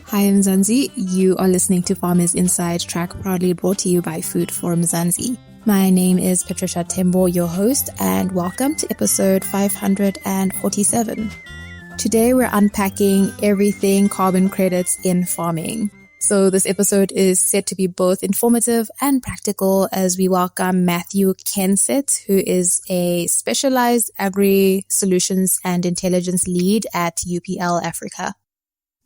Hi, I'm Mzansi. You are listening to Farmers Inside Track, proudly brought to you by Food for Mzansi. My name is Patricia Tembo, your host, and welcome to episode 547. Today we're unpacking everything carbon credits in farming. So this episode is set to be both informative and practical as we welcome Matthew Kensett, who is a specialized agri-solutions and intelligence lead at UPL Africa.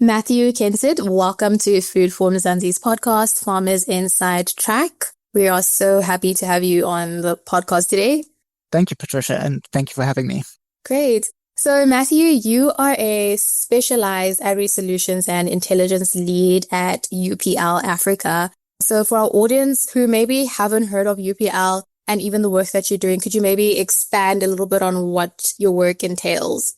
Matthew Kensett, welcome to Food for Mzansi's podcast, Farmers Inside Track. We are so happy to have you on the podcast today. Thank you, Patricia, and thank you for having me. Great. So, Matthew, you are a specialized agri-solutions and intelligence lead at UPL Africa. So for our audience who maybe haven't heard of UPL and even the work that you're doing, could you maybe expand a little bit on what your work entails?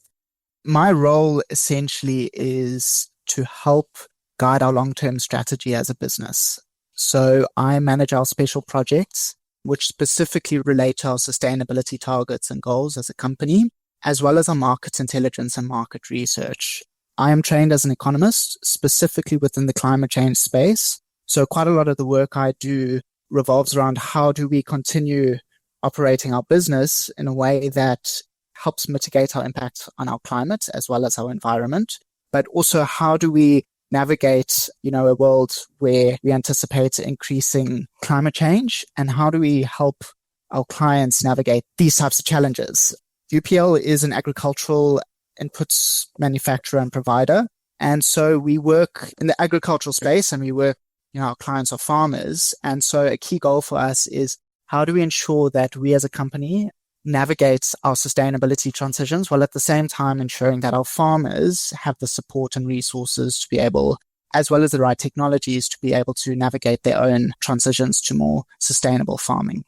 My role essentially is to help guide our long-term strategy as a business. So I manage our special projects, which specifically relate to our sustainability targets and goals as a company, as well as our market intelligence and market research. I am trained as an economist, specifically within the climate change space. So quite a lot of the work I do revolves around how do we continue operating our business in a way that helps mitigate our impact on our climate as well as our environment, but also how do we navigate, a world where we anticipate increasing climate change, and how do we help our clients navigate these types of challenges. UPL is an agricultural inputs manufacturer and provider. And so we work in the agricultural space and we work, our clients are farmers. And so a key goal for us is how do we ensure that we as a company navigate our sustainability transitions while at the same time ensuring that our farmers have the support and resources to be able, as well as the right technologies to be able to navigate their own transitions to more sustainable farming.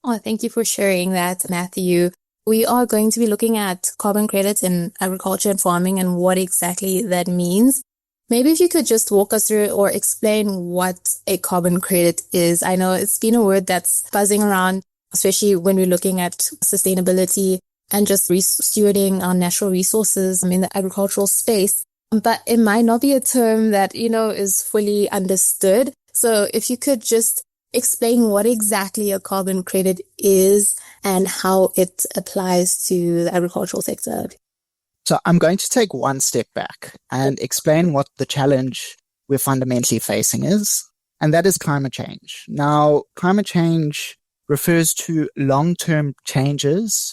Oh, thank you for sharing that, Matthew. We are going to be looking at carbon credits in agriculture and farming and what exactly that means. Maybe if you could just walk us through or explain what a carbon credit is. I know it's been a word that's buzzing around, especially when we're looking at sustainability and just stewarding our natural resources in the agricultural space. But it might not be a term that, is fully understood. So if you could just explain what exactly a carbon credit is and how it applies to the agricultural sector. So I'm going to take one step back and explain what the challenge we're fundamentally facing is, and that is climate change. Now, climate change refers to long-term changes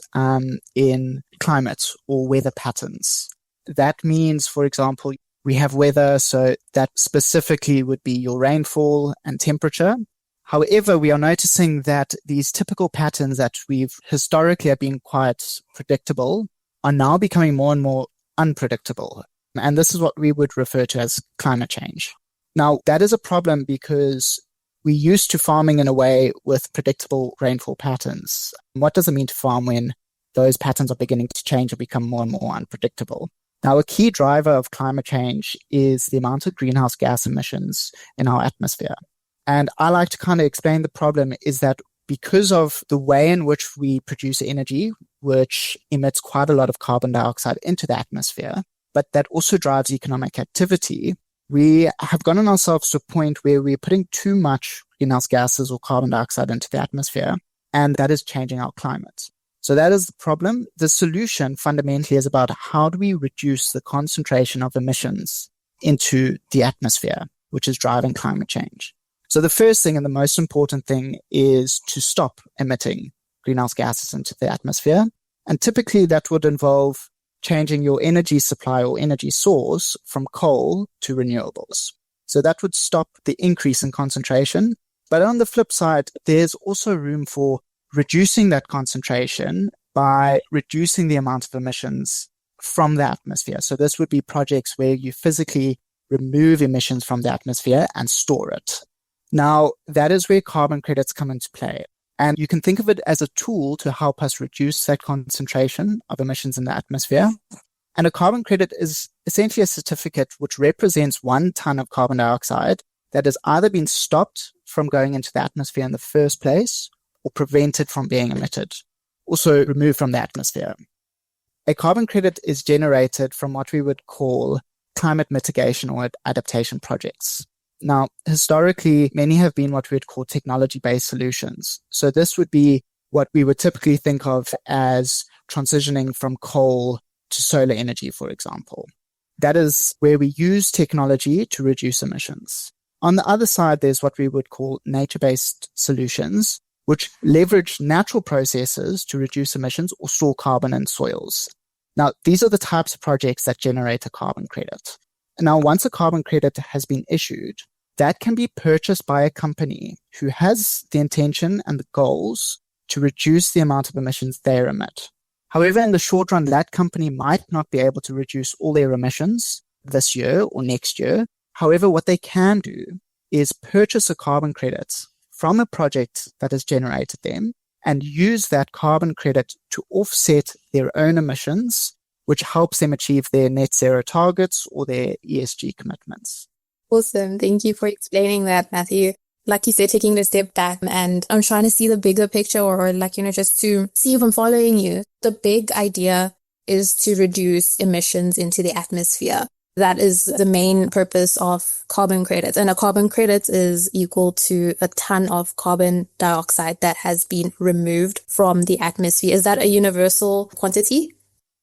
in climate or weather patterns. That means, for example, we have weather, so that specifically would be your rainfall and temperature. However, we are noticing that these typical patterns that we've historically have been quite predictable are now becoming more and more unpredictable. And this is what we would refer to as climate change. Now, that is a problem because we're used to farming in a way with predictable rainfall patterns. What does it mean to farm when those patterns are beginning to change and become more and more unpredictable? Now, a key driver of climate change is the amount of greenhouse gas emissions in our atmosphere. And I like to kind of explain the problem is that because of the way in which we produce energy, which emits quite a lot of carbon dioxide into the atmosphere, but that also drives economic activity, we have gotten ourselves to a point where we're putting too much greenhouse gases or carbon dioxide into the atmosphere, and that is changing our climate. So that is the problem. The solution fundamentally is about how do we reduce the concentration of emissions into the atmosphere, which is driving climate change. So the first thing and the most important thing is to stop emitting greenhouse gases into the atmosphere. And typically that would involve changing your energy supply or energy source from coal to renewables. So that would stop the increase in concentration. But on the flip side, there's also room for reducing that concentration by reducing the amount of emissions from the atmosphere. So this would be projects where you physically remove emissions from the atmosphere and store it. Now, that is where carbon credits come into play. And you can think of it as a tool to help us reduce that concentration of emissions in the atmosphere. And a carbon credit is essentially a certificate which represents 1 ton of carbon dioxide that has either been stopped from going into the atmosphere in the first place or prevented from being emitted, also removed from the atmosphere. A carbon credit is generated from what we would call climate mitigation or adaptation projects. Now, historically, many have been what we would call technology-based solutions. So this would be what we would typically think of as transitioning from coal to solar energy, for example. That is where we use technology to reduce emissions. On the other side, there's what we would call nature-based solutions, which leverage natural processes to reduce emissions or store carbon in soils. Now, these are the types of projects that generate a carbon credit. Now, once a carbon credit has been issued, that can be purchased by a company who has the intention and the goals to reduce the amount of emissions they emit. However, in the short run, that company might not be able to reduce all their emissions this year or next year. However, what they can do is purchase a carbon credit from a project that has generated them and use that carbon credit to offset their own emissions, which helps them achieve their net zero targets or their ESG commitments. Awesome. Thank you for explaining that, Matthew. Like you said, taking a step back, and I'm trying to see the bigger picture, or just to see if I'm following you. The big idea is to reduce emissions into the atmosphere. That is the main purpose of carbon credits. And a carbon credit is equal to a ton of carbon dioxide that has been removed from the atmosphere. Is that a universal quantity?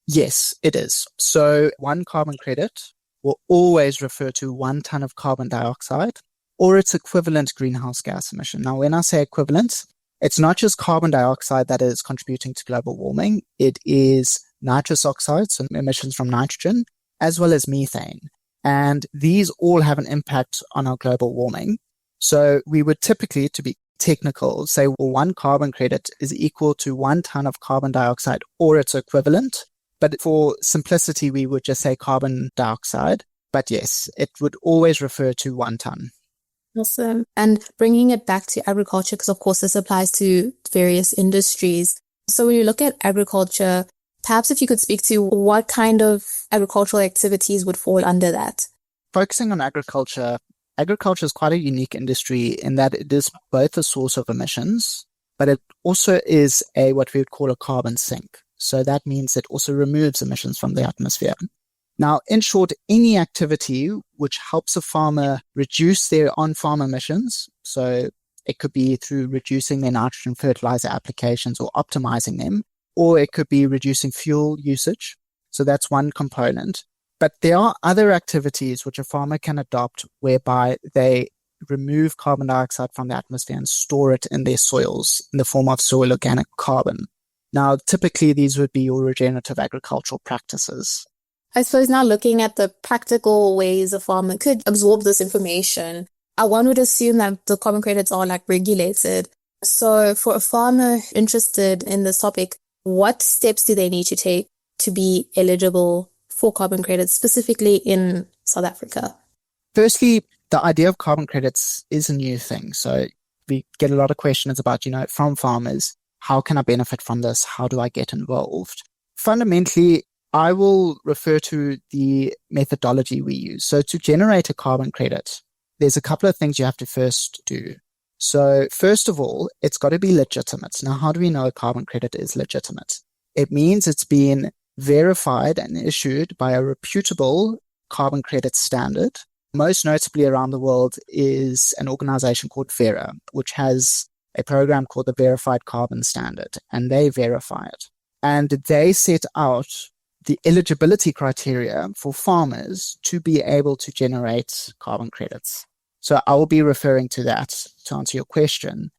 Yes, it is. So one carbon credit will always refer to 1 ton of carbon dioxide or its equivalent greenhouse gas emission. Now, when I say equivalent, it's not just carbon dioxide that is contributing to global warming. It is nitrous oxides, so emissions from nitrogen, as well as methane. And these all have an impact on our global warming. So we would typically, to be technical, say, well, 1 carbon credit is equal to 1 ton of carbon dioxide or its equivalent. But for simplicity, we would just say carbon dioxide. But yes, it would always refer to 1 ton. Awesome. And bringing it back to agriculture, because of course this applies to various industries. So when you look at agriculture, perhaps if you could speak to what kind of agricultural activities would fall under that. Focusing on agriculture is quite a unique industry in that it is both a source of emissions, but it also is what we would call a carbon sink. So that means it also removes emissions from the atmosphere. Now, in short, any activity which helps a farmer reduce their on-farm emissions, so it could be through reducing their nitrogen fertilizer applications or optimizing them, or it could be reducing fuel usage. So that's one component. But there are other activities which a farmer can adopt whereby they remove carbon dioxide from the atmosphere and store it in their soils in the form of soil organic carbon. Now, typically these would be your regenerative agricultural practices. I suppose now looking at the practical ways a farmer could absorb this information, one would assume that the carbon credits are regulated. So for a farmer interested in this topic, what steps do they need to take to be eligible for carbon credits, specifically in South Africa? Firstly, the idea of carbon credits is a new thing. So we get a lot of questions about, from farmers, how can I benefit from this? How do I get involved? Fundamentally, I will refer to the methodology we use. So to generate a carbon credit, there's a couple of things you have to first do. So first of all, it's got to be legitimate. Now, how do we know a carbon credit is legitimate? It means it's been verified and issued by a reputable carbon credit standard. Most notably around the world is an organization called Verra, which has a program called the Verified Carbon Standard, and they verify it. And they set out the eligibility criteria for farmers to be able to generate carbon credits. So I will be referring to that to answer your question.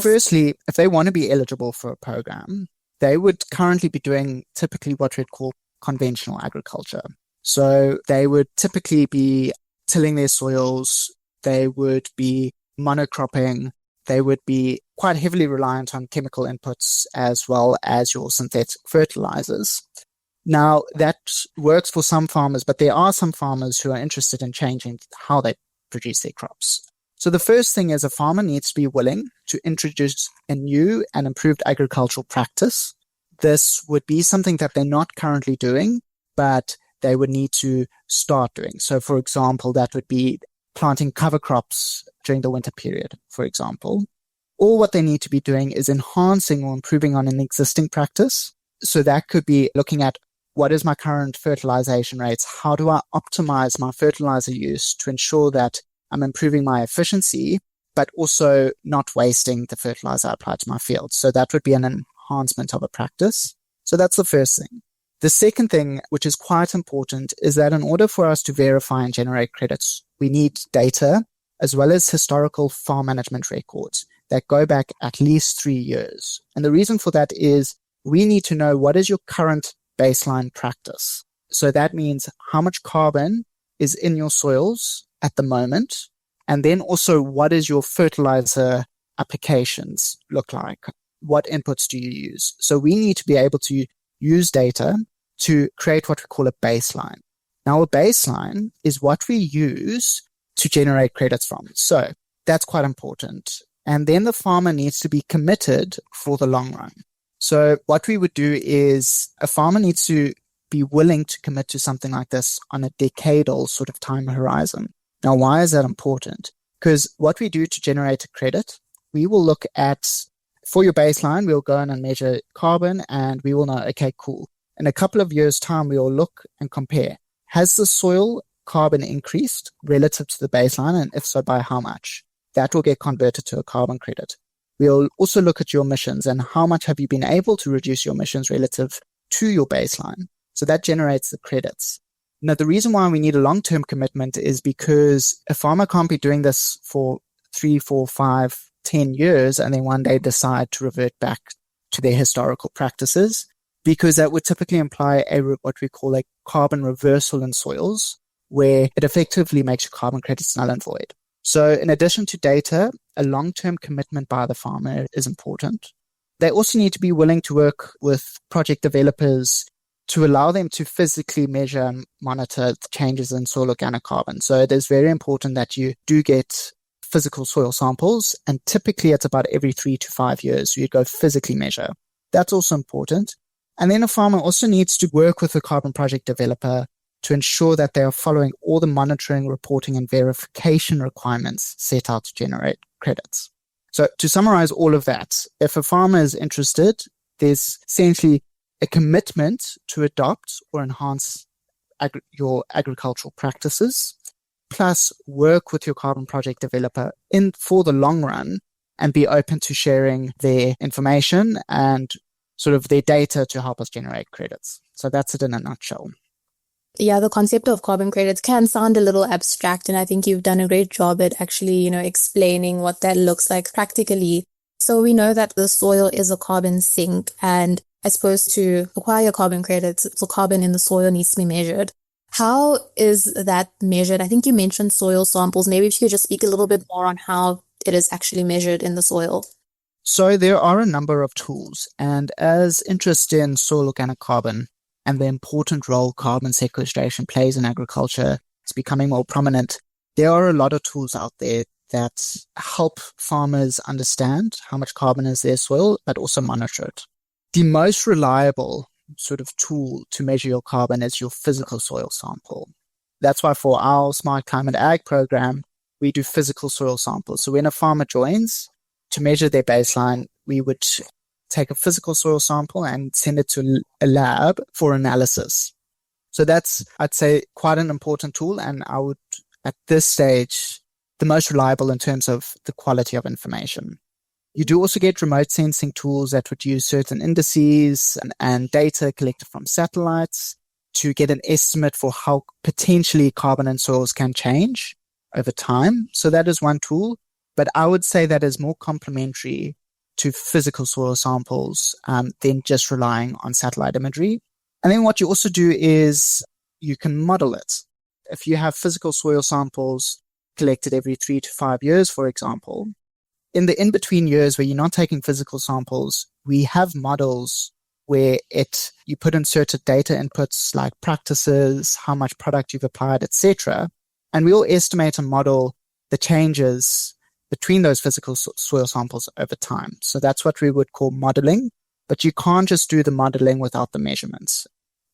Firstly, if they want to be eligible for a program, they would currently be doing typically what we'd call conventional agriculture. So they would typically be tilling their soils, they would be monocropping, they would be quite heavily reliant on chemical inputs as well as your synthetic fertilizers. Now, that works for some farmers, but there are some farmers who are interested in changing how they produce their crops. So the first thing is a farmer needs to be willing to introduce a new and improved agricultural practice. This would be something that they're not currently doing, but they would need to start doing. So, for example, that would be planting cover crops during the winter period, for example. Or what they need to be doing is enhancing or improving on an existing practice. So that could be looking at what is my current fertilization rates? How do I optimize my fertilizer use to ensure that I'm improving my efficiency, but also not wasting the fertilizer I apply to my field? So that would be an enhancement of a practice. So that's the first thing. The second thing, which is quite important, is that in order for us to verify and generate credits, we need data as well as historical farm management records that go back at least 3 years. And the reason for that is we need to know what is your current baseline practice. So that means how much carbon is in your soils at the moment, and then also what is your fertilizer applications look like? What inputs do you use? So we need to be able to use data to create what we call a baseline. Now, a baseline is what we use to generate credits from. So that's quite important. And then the farmer needs to be committed for the long run. So what we would do is a farmer needs to be willing to commit to something like this on a decadal sort of time horizon. Now, why is that important? Because what we do to generate a credit, we will look at, for your baseline, we'll go in and measure carbon and we will know, okay, cool. In a couple of years' time, we will look and compare. Has the soil carbon increased relative to the baseline? And if so, by how much? That will get converted to a carbon credit. We'll also look at your emissions and how much have you been able to reduce your emissions relative to your baseline. So that generates the credits. Now, the reason why we need a long-term commitment is because a farmer can't be doing this for 3, 4, 5, 10 years and then one day decide to revert back to their historical practices, because that would typically imply what we call a carbon reversal in soils, where it effectively makes your carbon credits null and void. So in addition to data, a long-term commitment by the farmer is important. They also need to be willing to work with project developers to allow them to physically measure and monitor the changes in soil organic carbon. So it is very important that you do get physical soil samples, and typically it's about every 3 to 5 years you go physically measure. That's also important. And then a farmer also needs to work with a carbon project developer to ensure that they are following all the monitoring, reporting, and verification requirements set out to generate credits. So to summarize all of that, if a farmer is interested, there's essentially a commitment to adopt or enhance your agricultural practices, plus work with your carbon project developer for the long run and be open to sharing their information and sort of their data to help us generate credits. So that's it in a nutshell. Yeah, the concept of carbon credits can sound a little abstract, and I think you've done a great job at actually, explaining what that looks like practically. So we know that the soil is a carbon sink, and I suppose to acquire carbon credits, the carbon in the soil needs to be measured. How is that measured? I think you mentioned soil samples. Maybe if you could just speak a little bit more on how it is actually measured in the soil. So there are a number of tools, and as interest in soil organic carbon and the important role carbon sequestration plays in agriculture is becoming more prominent, there are a lot of tools out there that help farmers understand how much carbon is their soil, but also monitor it. The most reliable sort of tool to measure your carbon is your physical soil sample. That's why for our Smart Climate Ag program, we do physical soil samples. So when a farmer joins, to measure their baseline, we would take a physical soil sample and send it to a lab for analysis. So that's, I'd say, quite an important tool, and I would, at this stage, the most reliable in terms of the quality of information. You do also get remote sensing tools that would use certain indices and data collected from satellites to get an estimate for how potentially carbon in soils can change over time. So that is one tool, but I would say that is more complementary to physical soil samples than just relying on satellite imagery. And then what you also do is you can model it. If you have physical soil samples collected every 3 to 5 years, for example, in the in-between years where you're not taking physical samples, we have models where you put inserted data inputs like practices, how much product you've applied, etc. And we'll estimate and model the changes between those physical soil samples over time. So that's what we would call modeling, but you can't just do the modeling without the measurements.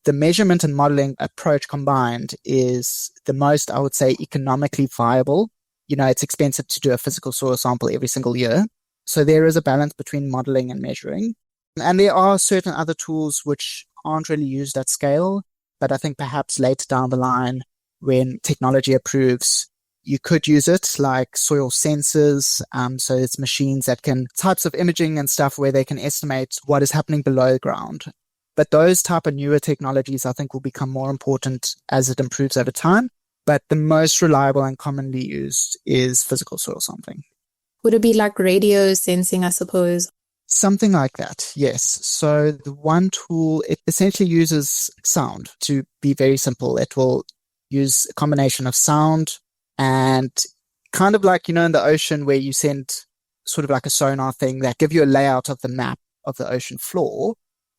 The measurement and modeling approach combined is the most, I would say, economically viable. It's expensive to do a physical soil sample every single year. So there is a balance between modeling and measuring. And there are certain other tools which aren't really used at scale, but I think perhaps later down the line, when technology approves, you could use it like soil sensors. So it's machines that can, types of imaging and stuff where they can estimate what is happening below ground. But those type of newer technologies, I think, will become more important as it improves over time. But the most reliable and commonly used is physical soil sampling. Would it be like radio sensing, I suppose? Something like that, yes. So the one tool, it essentially uses sound. To be very simple, it will use a combination of sound and kind of like, in the ocean where you send sort of like a sonar thing that give you a layout of the map of the ocean floor.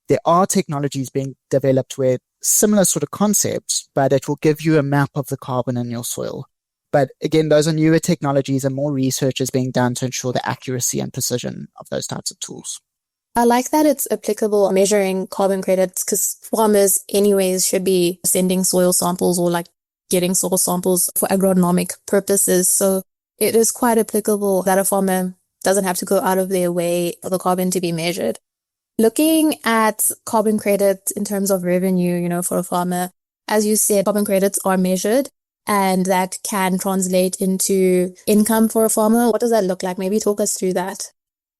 There are technologies being developed where similar sort of concepts, but it will give you a map of the carbon in your soil. But again, those are newer technologies and more research is being done to ensure the accuracy and precision of those types of tools. I like that it's applicable measuring carbon credits, because farmers anyways should be sending soil samples or like getting soil samples for agronomic purposes. So it is quite applicable that a farmer doesn't have to go out of their way for the carbon to be measured. Looking at carbon credits in terms of revenue, for a farmer, as you said, carbon credits are measured and that can translate into income for a farmer. What does that look like? Maybe talk us through that.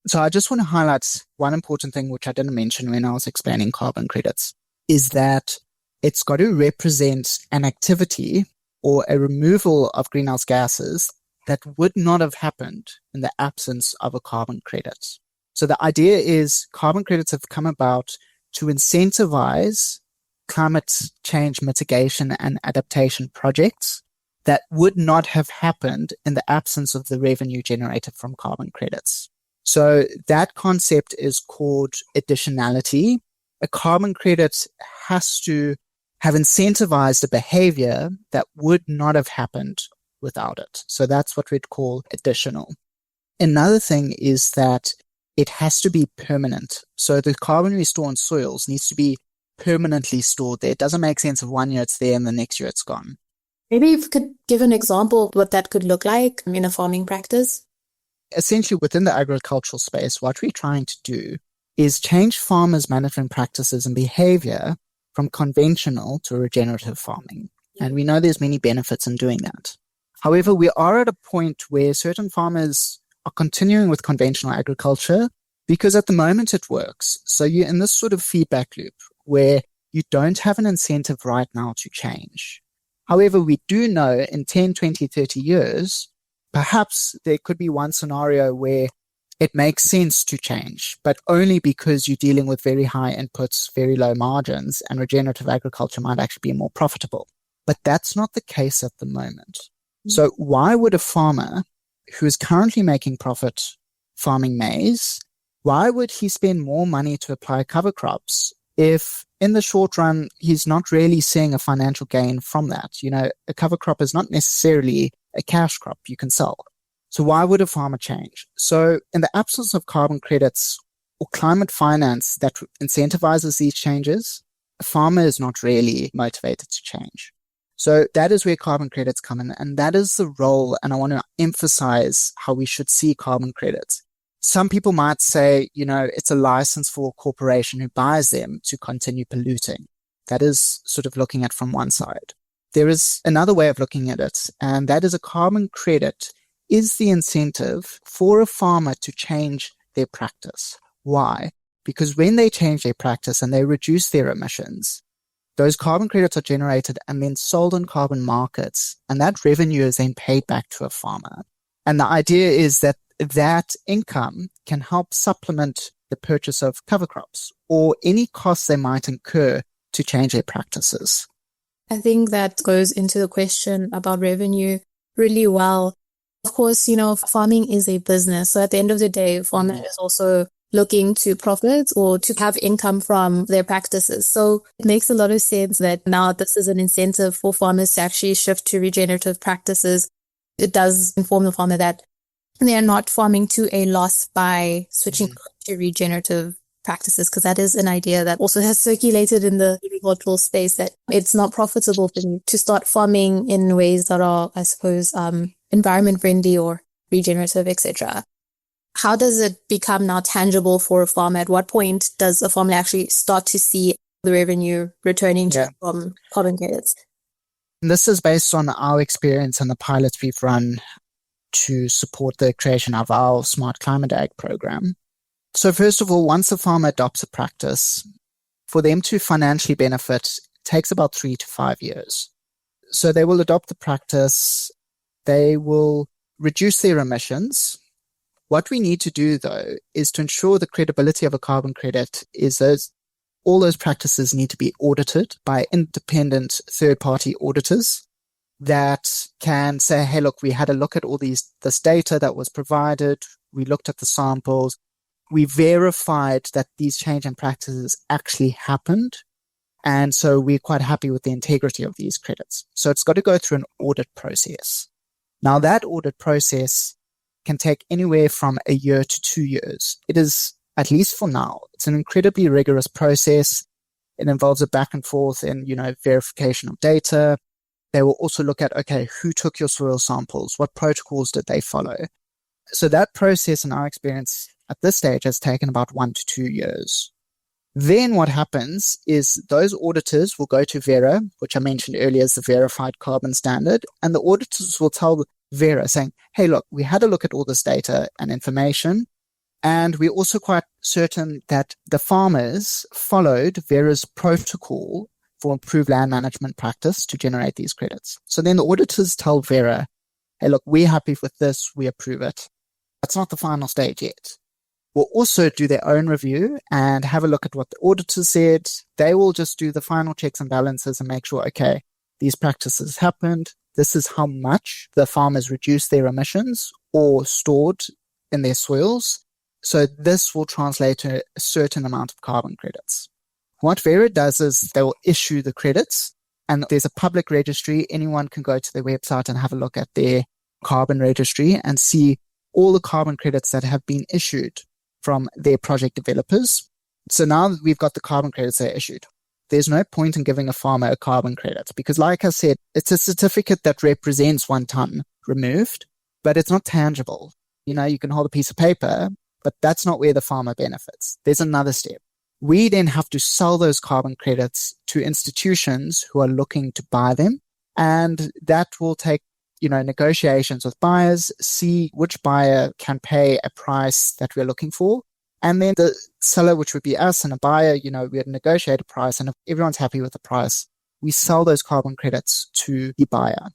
So I just want to highlight one important thing, which I didn't mention when I was explaining carbon credits, is that it's got to represent an activity or a removal of greenhouse gases that would not have happened in the absence of a carbon credit. So the idea is carbon credits have come about to incentivize climate change mitigation and adaptation projects that would not have happened in the absence of the revenue generated from carbon credits. So that concept is called additionality. A carbon credit has to have incentivized a behavior that would not have happened without it. So that's what we'd call additional. Another thing is that it has to be permanent. So the carbon we store in soils needs to be permanently stored there. It doesn't make sense if 1 year it's there and the next year it's gone. Maybe if you could give an example of what that could look like in a farming practice. Essentially, within the agricultural space, what we're trying to do is change farmers' management practices and behavior from conventional to regenerative farming. And we know there's many benefits in doing that. However, we are at a point where certain farmers are continuing with conventional agriculture because at the moment it works. So you're in this sort of feedback loop where you don't have an incentive right now to change. However, we do know in 10, 20, 30 years, perhaps there could be one scenario where it makes sense to change, but only because you're dealing with very high inputs, very low margins, and regenerative agriculture might actually be more profitable. But that's not the case at the moment. So why would a farmer who is currently making profit farming maize, why would he spend more money to apply cover crops if in the short run, he's not really seeing a financial gain from that? A cover crop is not necessarily a cash crop you can sell. So why would a farmer change? So in the absence of carbon credits or climate finance that incentivizes these changes, a farmer is not really motivated to change. So that is where carbon credits come in, and that is the role, and I want to emphasize how we should see carbon credits. Some people might say, it's a license for a corporation who buys them to continue polluting. That is sort of looking at from one side. There is another way of looking at it, and that is a carbon credit is the incentive for a farmer to change their practice. Why? Because when they change their practice and they reduce their emissions, those carbon credits are generated and then sold in carbon markets, and that revenue is then paid back to a farmer. And the idea is that that income can help supplement the purchase of cover crops or any costs they might incur to change their practices. I think that goes into the question about revenue really well. Of course, farming is a business. So at the end of the day, farmer is also looking to profit or to have income from their practices. So it makes a lot of sense that now this is an incentive for farmers to actually shift to regenerative practices. It does inform the farmer that they are not farming to a loss by switching to regenerative practices, because that is an idea that also has circulated in the agricultural space, that it's not profitable for you to start farming in ways that are, I suppose, environment friendly or regenerative, etc. How does it become now tangible for a farmer? At what point does a farmer actually start to see the revenue returning to from carbon credits? And this is based on our experience and the pilots we've run to support the creation of our Smart Climate Ag program. So first of all, once a farmer adopts a practice, for them to financially benefit, it takes about 3 to 5 years. So they will adopt the practice, they will reduce their emissions. What we need to do, though, is to ensure the credibility of a carbon credit is all those practices need to be audited by independent third-party auditors that can say, hey, look, we had a look at all this data that was provided. We looked at the samples. We verified that these change in practices actually happened. And so we're quite happy with the integrity of these credits. So it's got to go through an audit process. Now, that audit process can take anywhere from a year to 2 years. It is, at least for now, it's an incredibly rigorous process. It involves a back and forth in, verification of data. They will also look at, okay, who took your soil samples? What protocols did they follow? So that process, in our experience at this stage, has taken about 1 to 2 years. Then what happens is those auditors will go to Vera, which I mentioned earlier is the verified carbon standard, and the auditors will tell Vera saying, hey, look, we had a look at all this data and information, and we're also quite certain that the farmers followed Vera's protocol for improved land management practice to generate these credits. So then the auditors tell Vera, hey, look, we're happy with this, we approve it. That's not the final stage yet. Will also do their own review and have a look at what the auditors said. They will just do the final checks and balances and make sure, okay, these practices happened. This is how much the farmers reduced their emissions or stored in their soils. So this will translate to a certain amount of carbon credits. What Vera does is they will issue the credits, and there's a public registry. Anyone can go to their website and have a look at their carbon registry and see all the carbon credits that have been issued from their project developers. So now that we've got the carbon credits that are issued, there's no point in giving a farmer a carbon credit because, like I said, it's a certificate that represents 1 ton removed, but it's not tangible. You can hold a piece of paper, but that's not where the farmer benefits. There's another step. We then have to sell those carbon credits to institutions who are looking to buy them. And that will take, negotiations with buyers, see which buyer can pay a price that we're looking for. And then the seller, which would be us, and a buyer, we would negotiate a price. And if everyone's happy with the price, we sell those carbon credits to the buyer.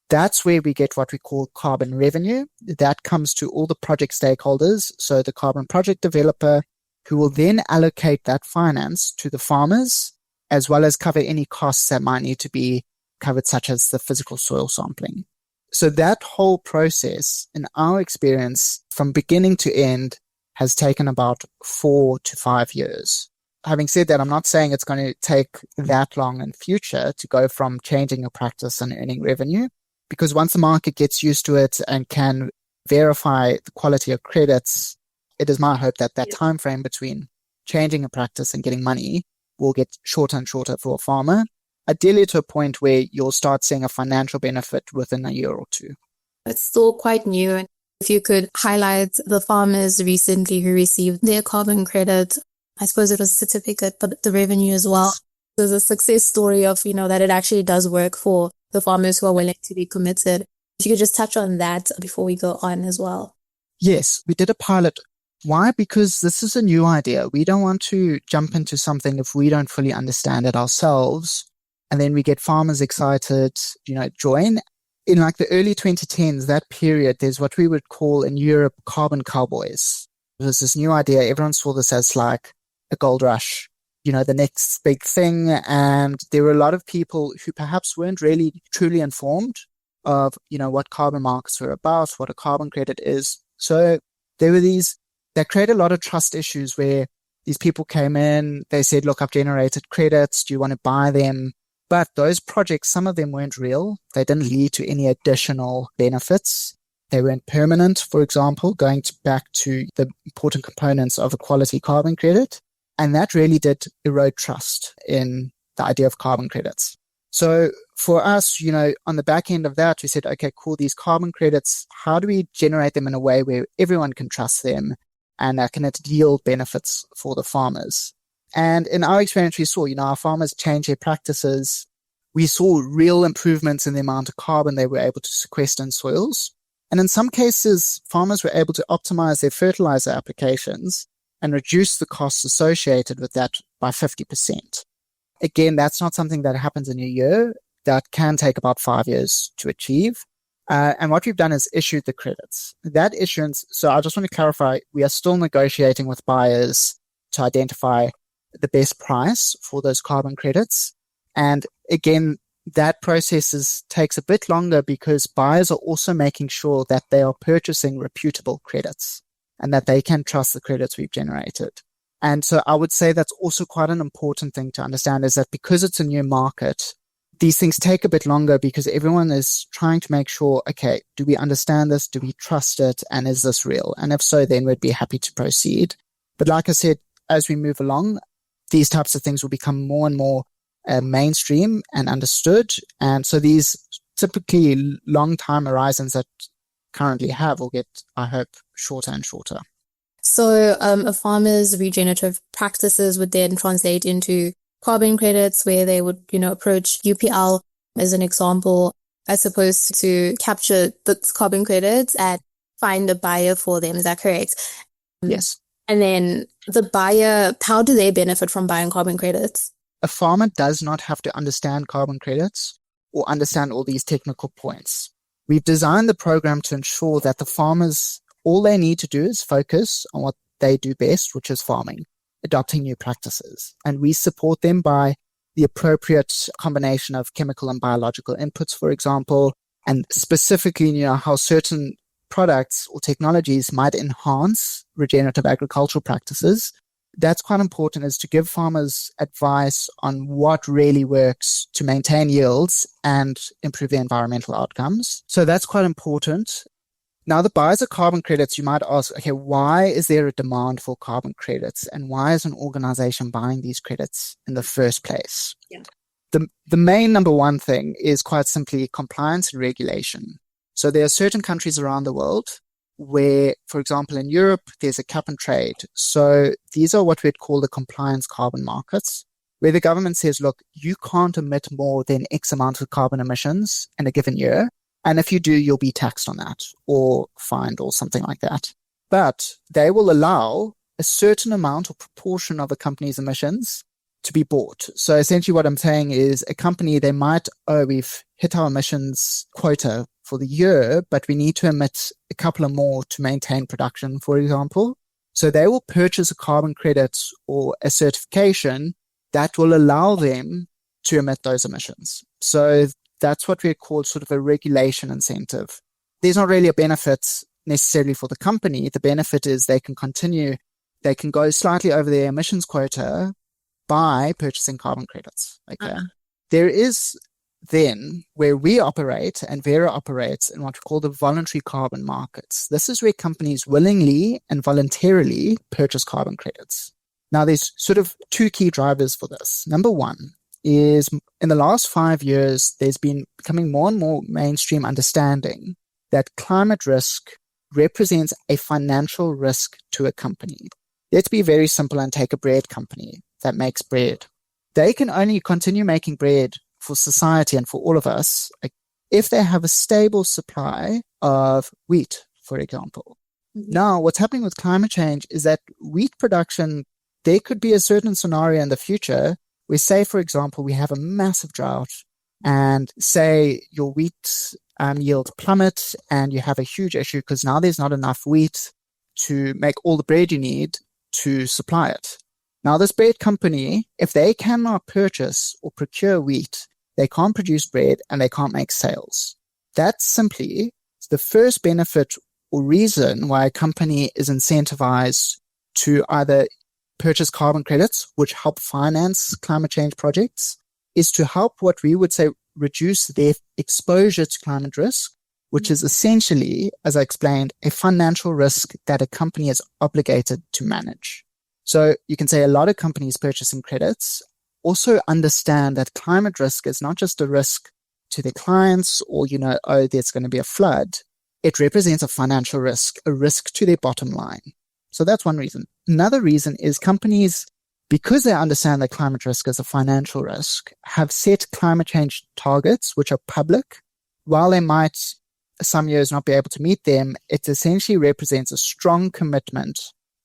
That's where we get what we call carbon revenue. That comes to all the project stakeholders. So the carbon project developer, who will then allocate that finance to the farmers, as well as cover any costs that might need to be covered, such as the physical soil sampling. So that whole process, in our experience, from beginning to end, has taken about 4 to 5 years. Having said that, I'm not saying it's going to take that long in future to go from changing a practice and earning revenue, because once the market gets used to it and can verify the quality of credits, it is my hope that time frame between changing a practice and getting money will get shorter and shorter for a farmer, ideally to a point where you'll start seeing a financial benefit within a year or 2. It's still quite new. If you could highlight the farmers recently who received their carbon credit, I suppose it was a certificate, but the revenue as well. There's a success story of, that it actually does work for the farmers who are willing to be committed. If you could just touch on that before we go on as well. Yes, we did a pilot. Why? Because this is a new idea. We don't want to jump into something if we don't fully understand it ourselves. And then we get farmers excited, join. In like the early 2010s, that period, there's what we would call in Europe carbon cowboys. It was this new idea. Everyone saw this as like a gold rush, the next big thing. And there were a lot of people who perhaps weren't really truly informed of, what carbon markets were about, what a carbon credit is. So there were that created a lot of trust issues where these people came in, they said, look, I've generated credits. Do you want to buy them? But those projects, some of them weren't real. They didn't lead to any additional benefits. They weren't permanent, for example, back to the important components of a quality carbon credit. And that really did erode trust in the idea of carbon credits. So for us, on the back end of that, we said, okay, cool, these carbon credits, how do we generate them in a way where everyone can trust them and can yield benefits for the farmers? And in our experience, we saw, our farmers change their practices. We saw real improvements in the amount of carbon they were able to sequester in soils. And in some cases, farmers were able to optimize their fertilizer applications and reduce the costs associated with that by 50%. Again, that's not something that happens in a year. That can take about 5 years to achieve. And what we've done is issued the credits. That issuance, so I just want to clarify, we are still negotiating with buyers to identify the best price for those carbon credits. And again, that process takes a bit longer because buyers are also making sure that they are purchasing reputable credits and that they can trust the credits we've generated. And so I would say that's also quite an important thing to understand, is that because it's a new market, these things take a bit longer because everyone is trying to make sure, okay, do we understand this? Do we trust it? And is this real? And if so, then we'd be happy to proceed. But like I said, as we move along, these types of things will become more and more mainstream and understood. And so these typically long time horizons that currently have will get, I hope, shorter and shorter. So a farmer's regenerative practices would then translate into carbon credits, where they would, approach UPL as an example, as opposed to capture the carbon credits and find a buyer for them. Is that correct? Yes. And then the buyer, how do they benefit from buying carbon credits? A farmer does not have to understand carbon credits or understand all these technical points. We've designed the program to ensure that the farmers, all they need to do is focus on what they do best, which is farming, adopting new practices. And we support them by the appropriate combination of chemical and biological inputs, for example, and specifically, how certain products or technologies might enhance regenerative agricultural practices. That's quite important, is to give farmers advice on what really works to maintain yields and improve their environmental outcomes. So that's quite important. Now, the buyers of carbon credits, you might ask, okay, why is there a demand for carbon credits? And why is an organization buying these credits in the first place? Yeah. The main number one thing is quite simply compliance and regulation. So there are certain countries around the world where, for example, in Europe, there's a cap and trade. So these are what we'd call the compliance carbon markets, where the government says, look, you can't emit more than X amount of carbon emissions in a given year. And if you do, you'll be taxed on that or fined or something like that. But they will allow a certain amount or proportion of a company's emissions to be bought. So essentially what I'm saying is a company, they might, we've hit our emissions quota for the year, but we need to emit a couple of more to maintain production, for example. So they will purchase a carbon credit or a certification that will allow them to emit those emissions. So that's what we call sort of a regulation incentive. There's not really a benefit necessarily for the company. The benefit is they can go slightly over their emissions quota by purchasing carbon credits. Okay. There is then where we operate and Vera operates in what we call the voluntary carbon markets. This is where companies willingly and voluntarily purchase carbon credits. Now, there's sort of two key drivers for this. Number one is in the last 5 years, there's been becoming more and more mainstream understanding that climate risk represents a financial risk to a company. Let's be very simple and take a bread company that makes bread. They can only continue making bread for society and for all of us if they have a stable supply of wheat, for example. Mm-hmm. Now, what's happening with climate change is that wheat production, there could be a certain scenario in the future where, say, for example, we have a massive drought and say your wheat yield plummet and you have a huge issue because now there's not enough wheat to make all the bread you need to supply it. Now, this bread company, if they cannot purchase or procure wheat, they can't produce bread and they can't make sales. That's simply the first benefit or reason why a company is incentivized to either purchase carbon credits, which help finance climate change projects, is to help what we would say reduce their exposure to climate risk, which is essentially, as I explained, a financial risk that a company is obligated to manage. So you can say a lot of companies purchasing credits also understand that climate risk is not just a risk to their clients or, there's going to be a flood. It represents a financial risk, a risk to their bottom line. So that's one reason. Another reason is companies because they understand that climate risk is a financial risk, have set climate change targets, which are public. While they might some years not be able to meet them, it essentially represents a strong commitment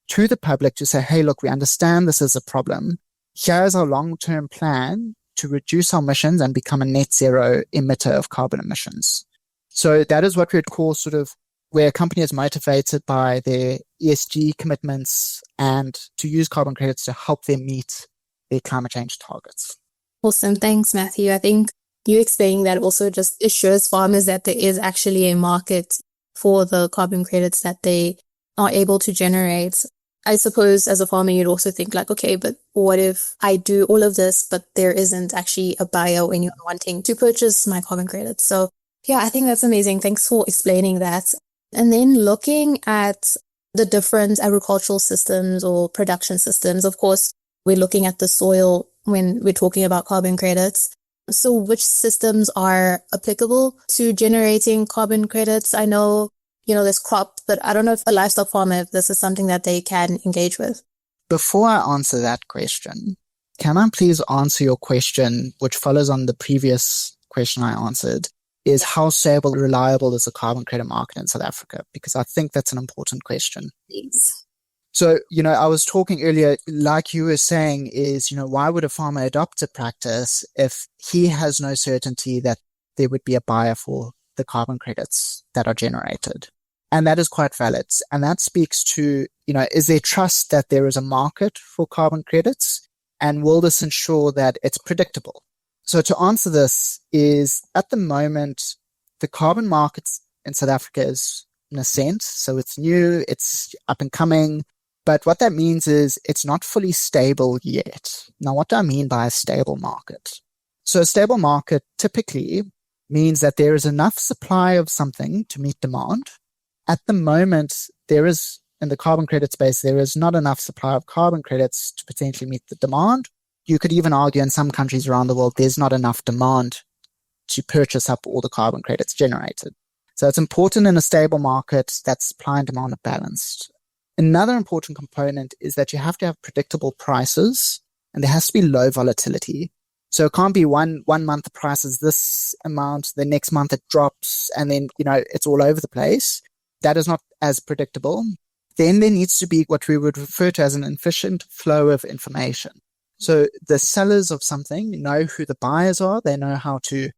to the public to say, hey, look, we understand this is a problem. Here's our long-term plan to reduce our emissions and become a net zero emitter of carbon emissions. So that is what we'd call sort of where a company is motivated by their ESG commitments and to use carbon credits to help them meet their climate change targets. Awesome. Thanks, Matthew. I think you explaining that also just assures farmers that there is actually a market for the carbon credits that they are able to generate. I suppose as a farmer, you'd also think like, okay, but what if I do all of this, but there isn't actually a buyer or anyone wanting to purchase my carbon credits? So yeah, I think that's amazing. Thanks for explaining that. And then looking at the different agricultural systems or production systems, of course, we're looking at the soil when we're talking about carbon credits. So which systems are applicable to generating carbon credits? I know, there's crop, but I don't know if a livestock farmer, if this is something that they can engage with. Before I answer that question, can I please answer your question, which follows on the previous question I answered, is how stable and reliable is the carbon credit market in South Africa? Because I think that's an important question. Please. So, I was talking earlier, like you were saying, is, why would a farmer adopt a practice if he has no certainty that there would be a buyer for the carbon credits that are generated? And that is quite valid. And that speaks to, is there trust that there is a market for carbon credits? And will this ensure that it's predictable? So to answer this is, at the moment, the carbon markets in South Africa is nascent. So it's new, it's up and coming. But what that means is it's not fully stable yet. Now, what do I mean by a stable market? So a stable market typically means that there is enough supply of something to meet demand. At the moment, in the carbon credit space, there is not enough supply of carbon credits to potentially meet the demand. You could even argue in some countries around the world, there's not enough demand to purchase up all the carbon credits generated. So it's important in a stable market that supply and demand are balanced. Another important component is that you have to have predictable prices and there has to be low volatility. So it can't be one month the price is this amount, the next month it drops, and then, it's all over the place. That is not as predictable. Then there needs to be what we would refer to as an efficient flow of information. So the sellers of something know who the buyers are. They know how to,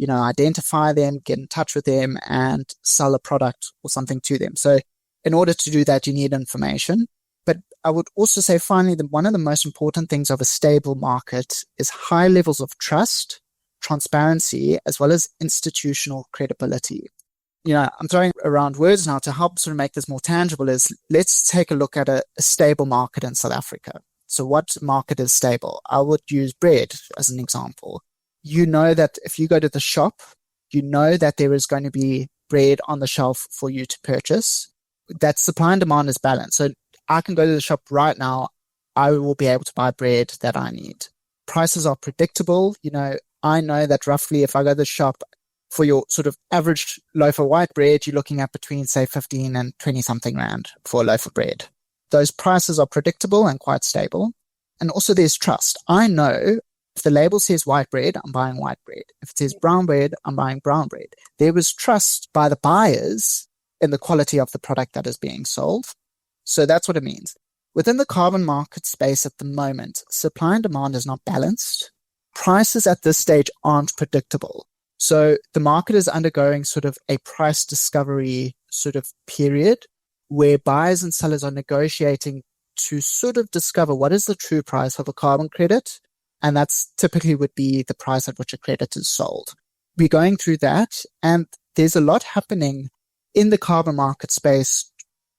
identify them, get in touch with them and sell a product or something to them. So in order to do that, you need information. But I would also say finally that one of the most important things of a stable market is high levels of trust, transparency, as well as institutional credibility. I'm throwing around words now to help sort of make this more tangible is let's take a look at a stable market in South Africa. So what market is stable? I would use bread as an example. You know that if you go to the shop, you know that there is going to be bread on the shelf for you to purchase. That supply and demand is balanced. So I can go to the shop right now. I will be able to buy bread that I need. Prices are predictable. I know that roughly if I go to the shop for your sort of average loaf of white bread, you're looking at between say 15 and 20 something rand for a loaf of bread. Those prices are predictable and quite stable. And also there's trust. I know if the label says white bread, I'm buying white bread. If it says brown bread, I'm buying brown bread. There was trust by the buyers in the quality of the product that is being sold. So that's what it means. Within the carbon market space at the moment, supply and demand is not balanced. Prices at this stage aren't predictable. So the market is undergoing sort of a price discovery sort of period where buyers and sellers are negotiating to sort of discover what is the true price of a carbon credit. And that's typically would be the price at which a credit is sold. We're going through that, and there's a lot happening in the carbon market space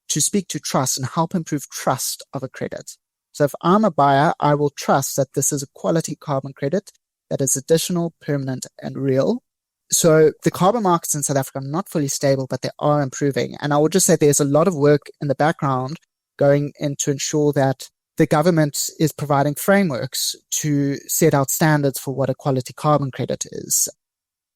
to speak to trust and help improve trust of a credit. So if I'm a buyer, I will trust that this is a quality carbon credit that is additional, permanent, and real. So the carbon markets in South Africa are not fully stable, but they are improving. And I would just say there's a lot of work in the background going in to ensure that the government is providing frameworks to set out standards for what a quality carbon credit is.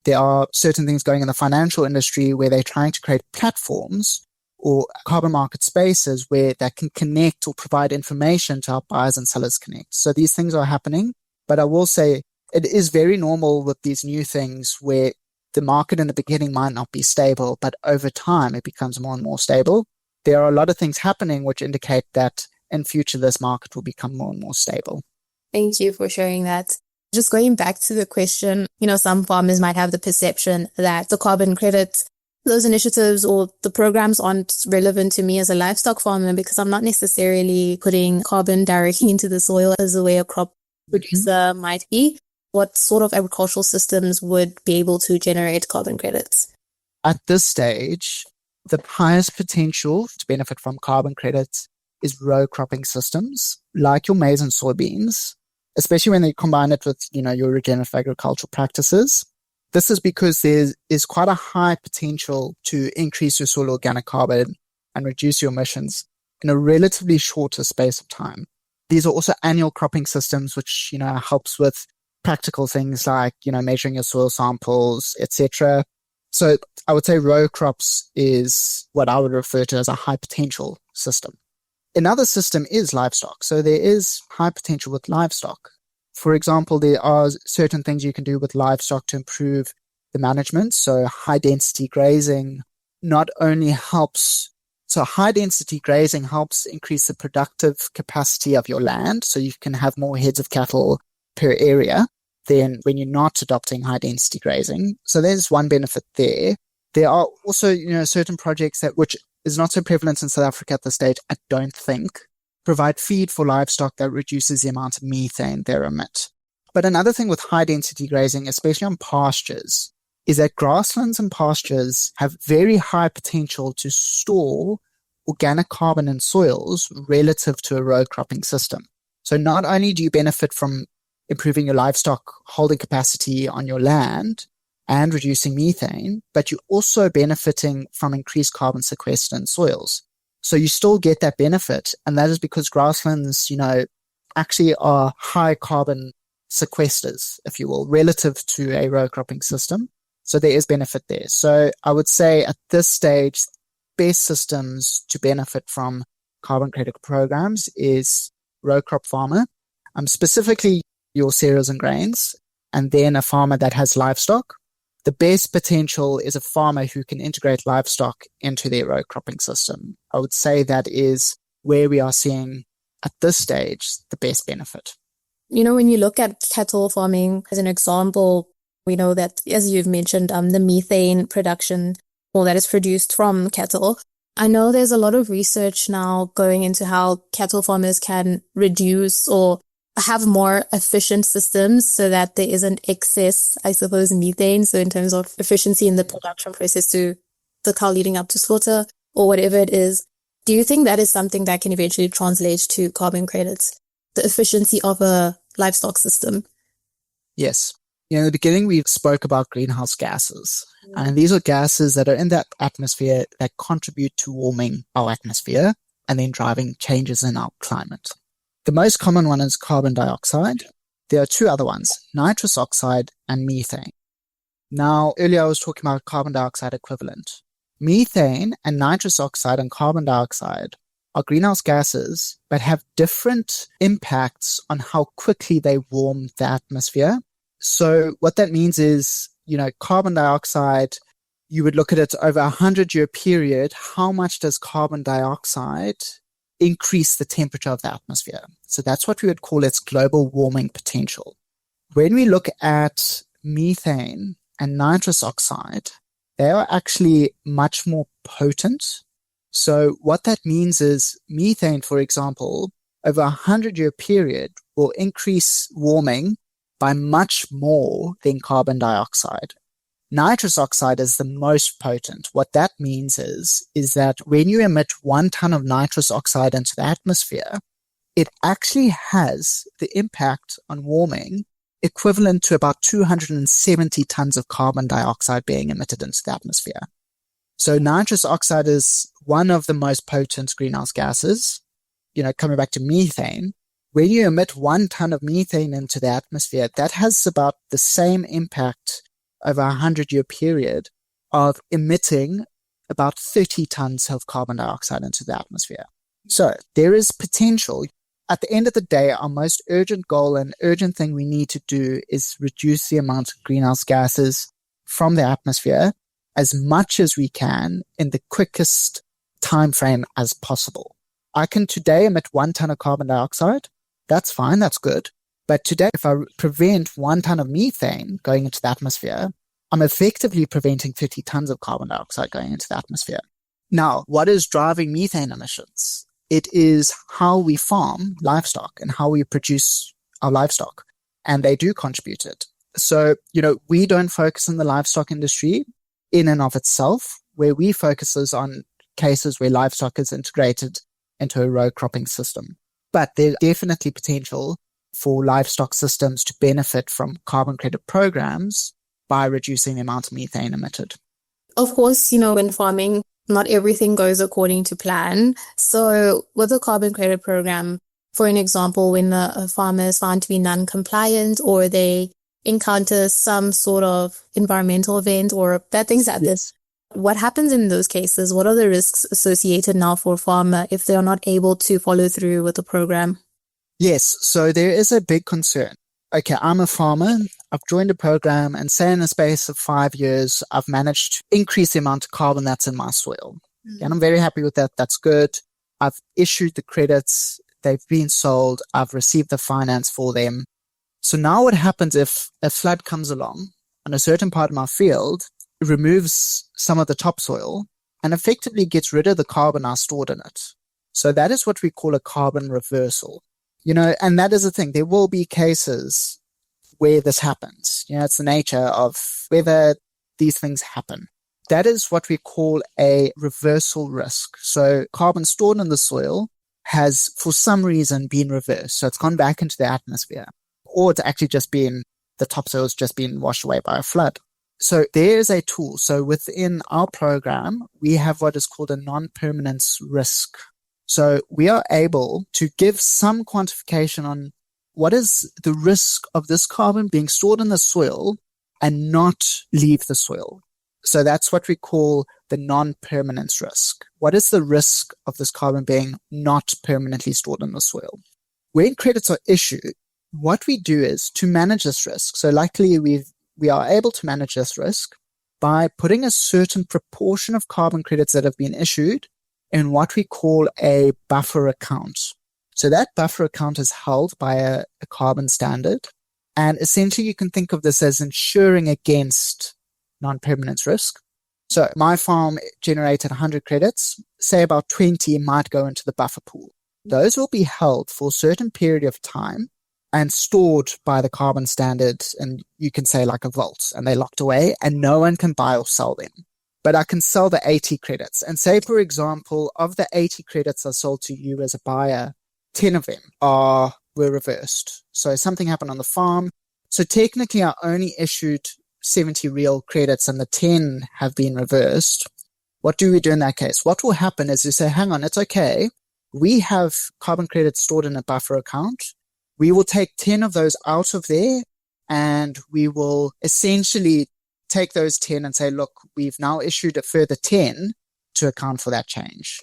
There are certain things going in the financial industry where they're trying to create platforms or carbon market spaces where that can connect or provide information to help buyers and sellers connect. So these things are happening, but I will say it is very normal with these new things where the market in the beginning might not be stable, but over time it becomes more and more stable. There are a lot of things happening which indicate that in future this market will become more and more stable. Thank you for sharing that. Just going back to the question, some farmers might have the perception that the carbon credits, those initiatives or the programs aren't relevant to me as a livestock farmer because I'm not necessarily putting carbon directly into the soil as the way a crop producer might be. What sort of agricultural systems would be able to generate carbon credits? At this stage, the highest potential to benefit from carbon credits is row cropping systems like your maize and soybeans, especially when they combine it with, your regenerative agricultural practices. This is because there is quite a high potential to increase your soil organic carbon and reduce your emissions in a relatively shorter space of time. These are also annual cropping systems, which, helps with practical things like, measuring your soil samples, etc. So I would say row crops is what I would refer to as a high potential system. Another system is livestock. So there is high potential with livestock. For example, there are certain things you can do with livestock to improve the management. So high density grazing not only helps, so high density grazing helps increase the productive capacity of your land. So you can have more heads of cattle per area than when you're not adopting high density grazing. So there's one benefit there. There are also, certain projects which is not so prevalent in South Africa at this stage, I don't think, provide feed for livestock that reduces the amount of methane they emit. But another thing with high density grazing, especially on pastures, is that grasslands and pastures have very high potential to store organic carbon in soils relative to a row cropping system. So not only do you benefit from improving your livestock holding capacity on your land and reducing methane, but you're also benefiting from increased carbon sequester in soils. So you still get that benefit, and that is because grasslands, actually are high carbon sequesters, if you will, relative to a row cropping system. So there is benefit there. So I would say at this stage, best systems to benefit from carbon credit programs is row crop farmer, specifically your cereals and grains, and then a farmer that has livestock. The best potential is a farmer who can integrate livestock into their row cropping system. I would say that is where we are seeing at this stage the best benefit. When you look at cattle farming as an example, we know that, as you've mentioned, the methane production, that is produced from cattle. I know there's a lot of research now going into how cattle farmers can reduce or have more efficient systems so that there isn't excess, I suppose, methane. So in terms of efficiency in the production process to the cow leading up to slaughter or whatever it is, do you think that is something that can eventually translate to carbon credits, the efficiency of a livestock system? Yes. In the beginning, we spoke about greenhouse gases. And these are gases that are in that atmosphere that contribute to warming our atmosphere and then driving changes in our climate. The most common one is carbon dioxide. There are two other ones, nitrous oxide and methane. Now, earlier I was talking about carbon dioxide equivalent. Methane and nitrous oxide and carbon dioxide are greenhouse gases, but have different impacts on how quickly they warm the atmosphere. So what that means is, carbon dioxide, you would look at it over a 100-year period. How much does carbon dioxide increase the temperature of the atmosphere? So that's what we would call its global warming potential. When we look at methane and nitrous oxide, they are actually much more potent. So what that means is methane, for example, over a 100-year period will increase warming by much more than carbon dioxide. Nitrous oxide is the most potent. What that means is that when you emit 1 ton of nitrous oxide into the atmosphere, it actually has the impact on warming equivalent to about 270 tons of carbon dioxide being emitted into the atmosphere. So nitrous oxide is one of the most potent greenhouse gases. Coming back to methane, when you emit 1 ton of methane into the atmosphere, that has about the same impact over a 100-year period of emitting about 30 tons of carbon dioxide into the atmosphere. So there is potential. At the end of the day, our most urgent goal and urgent thing we need to do is reduce the amount of greenhouse gases from the atmosphere as much as we can in the quickest time frame as possible. I can today emit 1 ton of carbon dioxide. That's fine. That's good. But today, if I prevent 1 ton of methane going into the atmosphere, I'm effectively preventing 50 tons of carbon dioxide going into the atmosphere. Now, what is driving methane emissions? It is how we farm livestock and how we produce our livestock. And they do contribute it. So, we don't focus on the livestock industry in and of itself. Where we focus is on cases where livestock is integrated into a row cropping system. But there's definitely potential for livestock systems to benefit from carbon credit programs by reducing the amount of methane emitted. Of course, when farming, not everything goes according to plan. So with the carbon credit program, for an example, when a farmer is found to be non-compliant or they encounter some sort of environmental event or bad things like this, what happens in those cases? What are the risks associated now for a farmer if they are not able to follow through with the program? Yes, so there is a big concern. Okay, I'm a farmer. I've joined a program and say in the space of 5 years, I've managed to increase the amount of carbon that's in my soil. And I'm very happy with that. That's good. I've issued the credits. They've been sold. I've received the finance for them. So now what happens if a flood comes along on a certain part of my field, it removes some of the topsoil and effectively gets rid of the carbon I stored in it. So that is what we call a carbon reversal. And that is the thing. There will be cases where this happens. It's the nature of whether these things happen. That is what we call a reversal risk. So carbon stored in the soil has, for some reason, been reversed. So it's gone back into the atmosphere. Or it's actually just been, the topsoil has just been washed away by a flood. So there's a tool. So within our program, we have what is called a non-permanence risk. So we are able to give some quantification on what is the risk of this carbon being stored in the soil and not leave the soil. So that's what we call the non-permanence risk. What is the risk of this carbon being not permanently stored in the soil? When credits are issued, what we do is to manage this risk. So luckily we are able to manage this risk by putting a certain proportion of carbon credits that have been issued in what we call a buffer account. So that buffer account is held by a carbon standard. And essentially you can think of this as insuring against non-permanence risk. So my farm generated 100 credits, say about 20 might go into the buffer pool. Those will be held for a certain period of time and stored by the carbon standard, and you can say like a vault, and they're locked away and no one can buy or sell them. But I can sell the 80 credits. And say, for example, of the 80 credits I sold to you as a buyer, 10 of them were reversed. So something happened on the farm. So technically I only issued 70 real credits and the 10 have been reversed. What do we do in that case? What will happen is you say, hang on, it's okay. We have carbon credits stored in a buffer account. We will take 10 of those out of there and we will essentially take those 10 and say, look, we've now issued a further 10 to account for that change.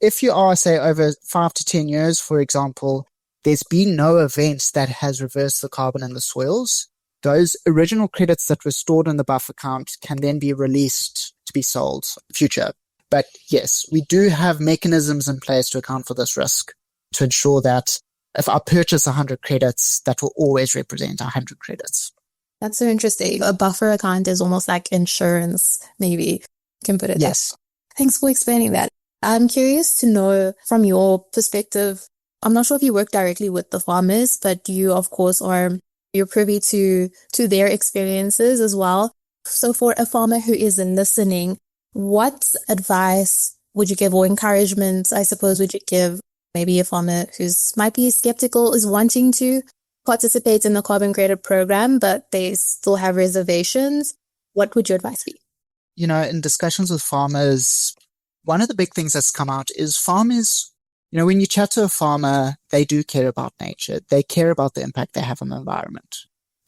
If you are, say, over 5 to 10 years, for example, there's been no event that has reversed the carbon in the soils, those original credits that were stored in the buffer account can then be released to be sold in the future. But yes, we do have mechanisms in place to account for this risk to ensure that if I purchase 100 credits, that will always represent 100 credits. That's so interesting. A buffer account is almost like insurance, maybe you can put it. Yes. Thanks for explaining that. I'm curious to know from your perspective, I'm not sure if you work directly with the farmers, but you, of course, you're privy to their experiences as well. So for a farmer who is listening, what advice would you give or encouragement, I suppose, would you give maybe a farmer who's might be skeptical, is wanting to participate in the carbon credit program, but they still have reservations? What would your advice be? In discussions with farmers, one of the big things that's come out is farmers, when you chat to a farmer, they do care about nature. They care about the impact they have on the environment.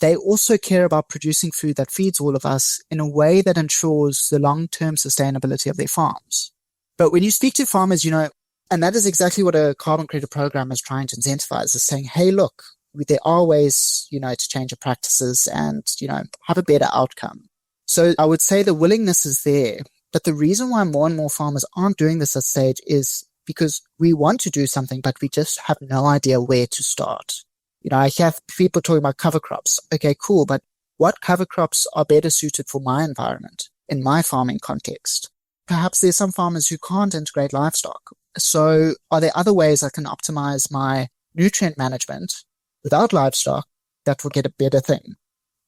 they also care about producing food that feeds all of us in a way that ensures the long-term sustainability of their farms. But when you speak to farmers, and that is exactly what a carbon credit program is trying to incentivize, is saying, hey, look, there are ways, to change your practices and, have a better outcome. So I would say the willingness is there. But the reason why more and more farmers aren't doing this at this stage is because we want to do something, but we just have no idea where to start. I have people talking about cover crops. Okay, cool. But what cover crops are better suited for my environment in my farming context? Perhaps there's some farmers who can't integrate livestock. So are there other ways I can optimize my nutrient management without livestock that will get a better thing?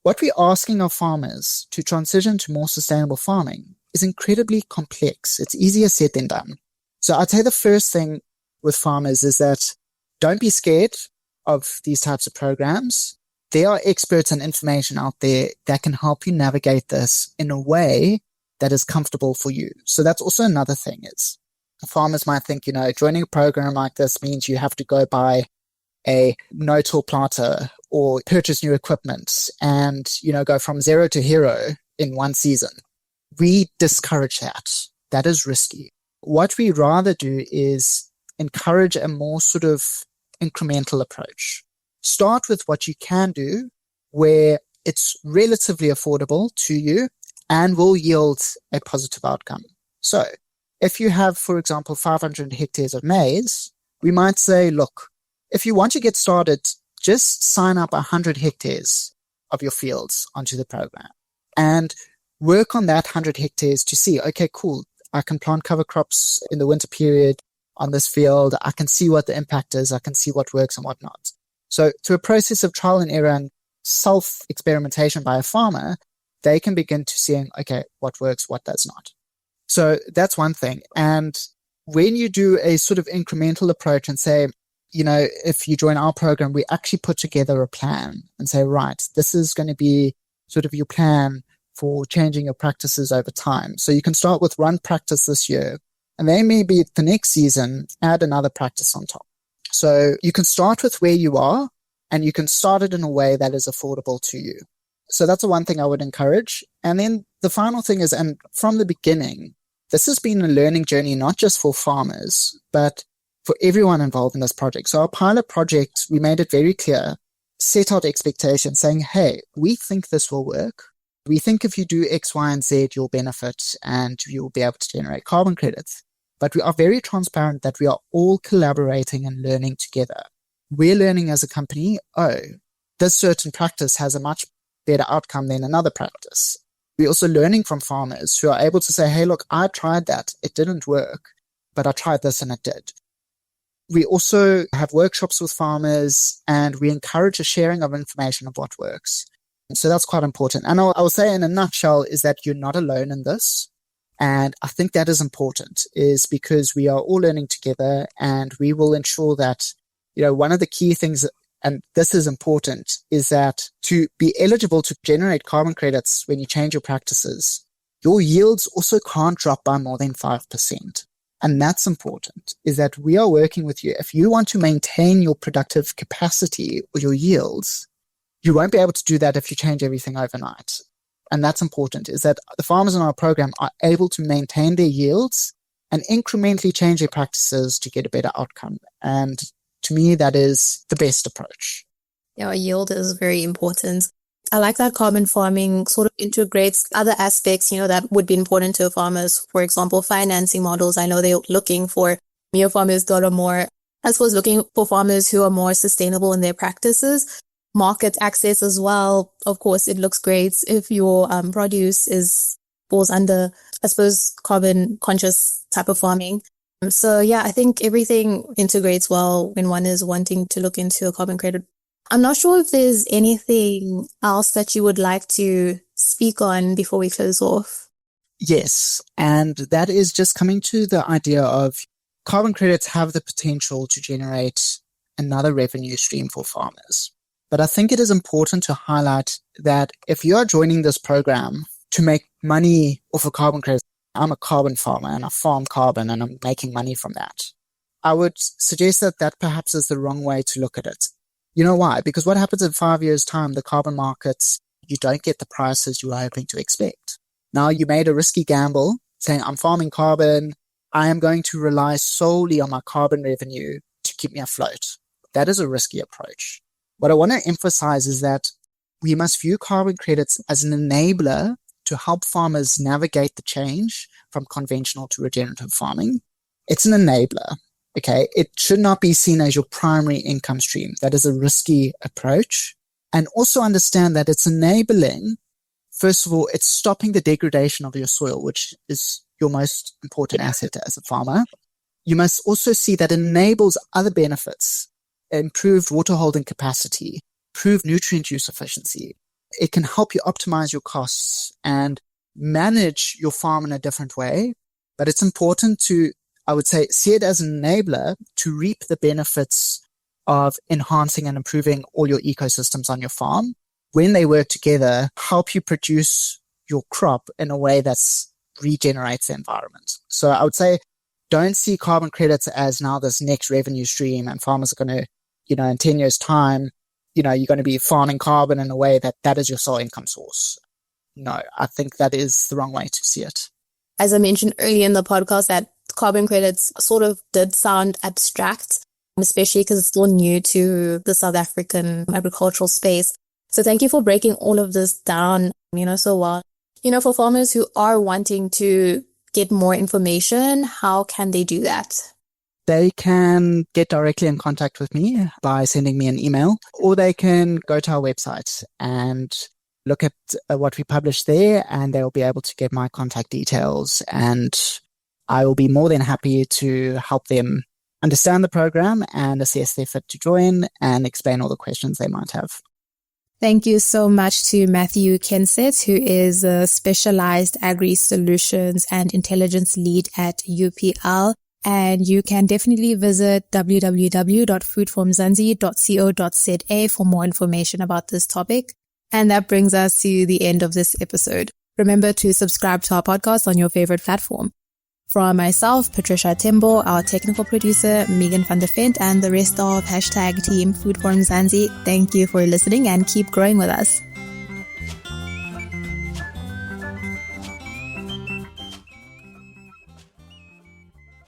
What we're asking of farmers to transition to more sustainable farming is incredibly complex. It's easier said than done. So I'd say the first thing with farmers is that don't be scared of these types of programs. There are experts and information out there that can help you navigate this in a way that is comfortable for you. So that's also another thing is farmers might think, joining a program like this means you have to go buy a no-till planter or purchase new equipment and, go from zero to hero in one season. We discourage that. That is risky. What we rather do is encourage a more sort of incremental approach. Start with what you can do where it's relatively affordable to you and will yield a positive outcome. So if you have, for example, 500 hectares of maize, we might say, look, if you want to get started, just sign up 100 hectares of your fields onto the program and work on that 100 hectares to see, okay, cool, I can plant cover crops in the winter period on this field. I can see what the impact is. I can see what works and what not. So through a process of trial and error and self-experimentation by a farmer, they can begin to see, okay, what works, what does not. So that's one thing. And when you do a sort of incremental approach and say, if you join our program, we actually put together a plan and say, right, this is going to be sort of your plan for changing your practices over time. So you can start with one practice this year, and then maybe the next season, add another practice on top. So you can start with where you are, and you can start it in a way that is affordable to you. So that's the one thing I would encourage. And then the final thing is, and from the beginning, this has been a learning journey, not just for farmers, but for everyone involved in this project. So our pilot project, we made it very clear, set out expectations saying, hey, we think this will work. We think if you do X, Y, and Z, you'll benefit and you'll be able to generate carbon credits. But we are very transparent that we are all collaborating and learning together. We're learning as a company, this certain practice has a much better outcome than another practice. We're also learning from farmers who are able to say, hey, look, I tried that. It didn't work, but I tried this and it did. We also have workshops with farmers and we encourage a sharing of information of what works. So that's quite important. And I will say in a nutshell is that you're not alone in this. And I think that is important is because we are all learning together and we will ensure that, one of the key things, and this is important, is that to be eligible to generate carbon credits when you change your practices, your yields also can't drop by more than 5%. And that's important, is that we are working with you. If you want to maintain your productive capacity or your yields, you won't be able to do that if you change everything overnight. And that's important, is that the farmers in our program are able to maintain their yields and incrementally change their practices to get a better outcome. And to me, that is the best approach. Yeah, yield is very important. I like that carbon farming sort of integrates other aspects, that would be important to farmers. For example, financing models. I know they're looking for farmers that are more, I suppose, looking for farmers who are more sustainable in their practices. Market access as well. Of course, it looks great if your produce falls under, I suppose, carbon conscious type of farming. So yeah, I think everything integrates well when one is wanting to look into a carbon credit. I'm not sure if there's anything else that you would like to speak on before we close off. Yes, and that is just coming to the idea of carbon credits have the potential to generate another revenue stream for farmers. But I think it is important to highlight that if you are joining this program to make money off a carbon credit, I'm a carbon farmer and I farm carbon and I'm making money from that, I would suggest that perhaps is the wrong way to look at it. You know why? Because what happens in 5 years' time, the carbon markets, you don't get the prices you were hoping to expect. Now you made a risky gamble saying, I'm farming carbon. I am going to rely solely on my carbon revenue to keep me afloat. That is a risky approach. What I want to emphasize is that we must view carbon credits as an enabler to help farmers navigate the change from conventional to regenerative farming. It's an enabler, okay? It should not be seen as your primary income stream. That is a risky approach. And also understand that it's enabling, first of all, it's stopping the degradation of your soil, which is your most important asset as a farmer. You must also see that it enables other benefits, improved water holding capacity, improved nutrient use efficiency. It can help you optimize your costs and manage your farm in a different way. But it's important to, I would say, see it as an enabler to reap the benefits of enhancing and improving all your ecosystems on your farm. When they work together, help you produce your crop in a way that's regenerates the environment. So I would say, don't see carbon credits as now this next revenue stream and farmers are going to, in 10 years time, you're going to be farming carbon in a way that is your sole income source. No, I think that is the wrong way to see it. As I mentioned earlier in the podcast, that carbon credits sort of did sound abstract, especially because it's still new to the South African agricultural space. So thank you for breaking all of this down, so well. For farmers who are wanting to get more information, how can they do that? They can get directly in contact with me by sending me an email, or they can go to our website and look at what we publish there, and they'll be able to get my contact details, and I will be more than happy to help them understand the program and assess their fit to join and explain all the questions they might have. Thank you so much to Matthew Kensett, who is a specialized agri-solutions and intelligence lead at UPL. And you can definitely visit www.foodformzansi.co.za for more information about this topic. And that brings us to the end of this episode. Remember to subscribe to our podcast on your favorite platform. From myself, Patricia Tembo, our technical producer, Megan van der Vent, and the rest of #Team Food for Mzansi, thank you for listening and keep growing with us.